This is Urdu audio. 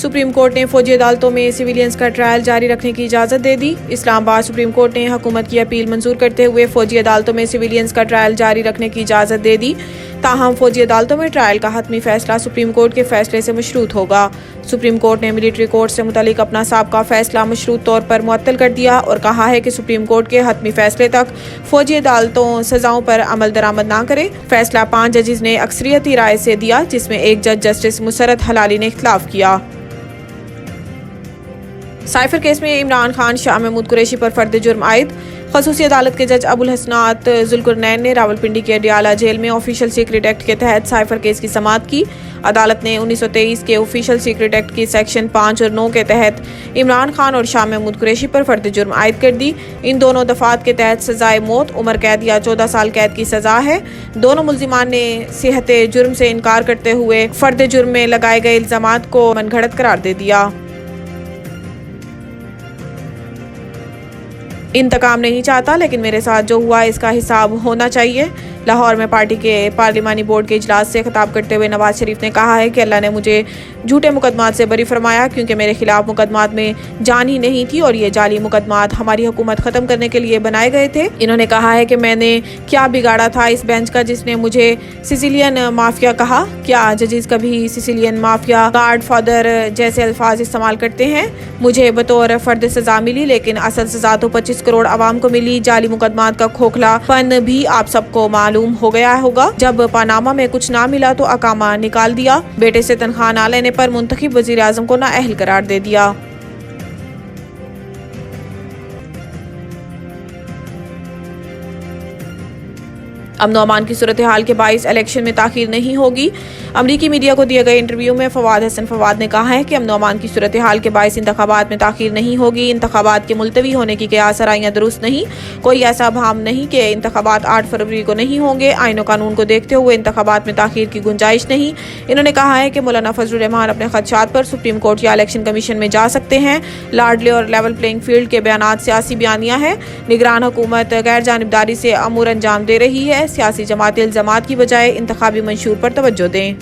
سپریم کورٹ نے فوجی عدالتوں میں سویلینز کا ٹرائل جاری رکھنے کی اجازت دے دی۔ اسلام آباد سپریم کورٹ نے حکومت کی اپیل منظور کرتے ہوئے فوجی عدالتوں میں سویلینز کا ٹرائل جاری رکھنے کی اجازت دے دی۔ تاہم فوجی عدالتوں میں ٹرائل کا حتمی فیصلہ سپریم کورٹ کے فیصلے سے مشروط ہوگا۔ سپریم کورٹ نے ملٹری کورٹ سے متعلق اپنا سابقہ فیصلہ مشروط طور پر معطل کر دیا اور کہا ہے کہ سپریم کورٹ کے حتمی فیصلے تک فوجی عدالتوں سزاؤں پر عمل درآمد نہ کرے۔ فیصلہ 5 ججز نے اکثریتی رائے سے دیا، جس میں ایک جج جسٹس مسرت حلالی نے اختلاف کیا۔ سائفر کیس میں عمران خان شاہ محمود قریشی پر فرد جرم عائد۔ خصوصی عدالت کے جج ابو الحسنات ذوالقرنین نے راولپنڈی کے اڈیالہ جیل میں آفیشل سیکرٹ ایکٹ کے تحت سائفر کیس کی سماعت کی۔ عدالت نے 1923 کے آفیشل سیکرٹ ایکٹ کی سیکشن 5 اور 9 کے تحت عمران خان اور شاہ محمود قریشی پر فرد جرم عائد کر دی۔ ان دونوں دفعات کے تحت سزائے موت، عمر قید یا 14 سال قید کی سزا ہے۔ دونوں ملزمان نے صحت جرم سے انکار کرتے ہوئے فرد جرم میں لگائے گئے الزامات کو من گھڑت قرار دے دیا۔ انتقام نہیں چاہتا، لیکن میرے ساتھ جو ہوا اس کا حساب ہونا چاہیے۔ لاہور میں پارٹی کے پارلیمانی بورڈ کے اجلاس سے خطاب کرتے ہوئے نواز شریف نے کہا ہے کہ اللہ نے مجھے جھوٹے مقدمات سے بری فرمایا، کیونکہ میرے خلاف مقدمات میں جان ہی نہیں تھی اور یہ جعلی مقدمات ہماری حکومت ختم کرنے کے لیے بنائے گئے تھے۔ انہوں نے کہا ہے کہ میں نے کیا بگاڑا تھا اس بینچ کا جس نے مجھے سیسیلین مافیا کہا؟ کیا ججز کبھی سیسیلین مافیا، گاڈ فادر جیسے الفاظ استعمال کرتے ہیں؟ مجھے بطور فرد سزا ملی، لیکن اصل سزا تو 25 کروڑ عوام کو ملی۔ جعلی مقدمات کا کھوکھلا پن بھی آپ سب کو معلوم ہو گیا ہوگا۔ جب پاناما میں کچھ نہ ملا تو اقامہ نکال دیا، بیٹے سے تنخواہ نہ لینے پر منتخب وزیر اعظم کو نااہل قرار دے دیا۔ امن و امان کی صورتحال کے باعث الیکشن میں تاخیر نہیں ہوگی۔ امریکی میڈیا کو دیے گئے انٹرویو میں فواد حسن فواد نے کہا ہے کہ امن و امان کی صورتحال کے باعث انتخابات میں تاخیر نہیں ہوگی۔ انتخابات کے ملتوی ہونے کی قیاس آرائیاں درست نہیں، کوئی ایسا ابہام نہیں کہ انتخابات 8 فروری کو نہیں ہوں گے۔ آئین و قانون کو دیکھتے ہوئے انتخابات میں تاخیر کی گنجائش نہیں۔ انہوں نے کہا ہے کہ مولانا فضل الرحمان اپنے خدشات پر سپریم کورٹ یا الیکشن کمیشن میں جا سکتے ہیں۔ لاڈلے اور لیول پلینگ فیلڈ کے بیانات سیاسی بیانیہ ہیں۔ نگران حکومت غیر جانبداری سے امور انجام دے رہی ہے۔ سیاسی جماعتیں الزامات کی بجائے انتخابی منشور پر توجہ دیں۔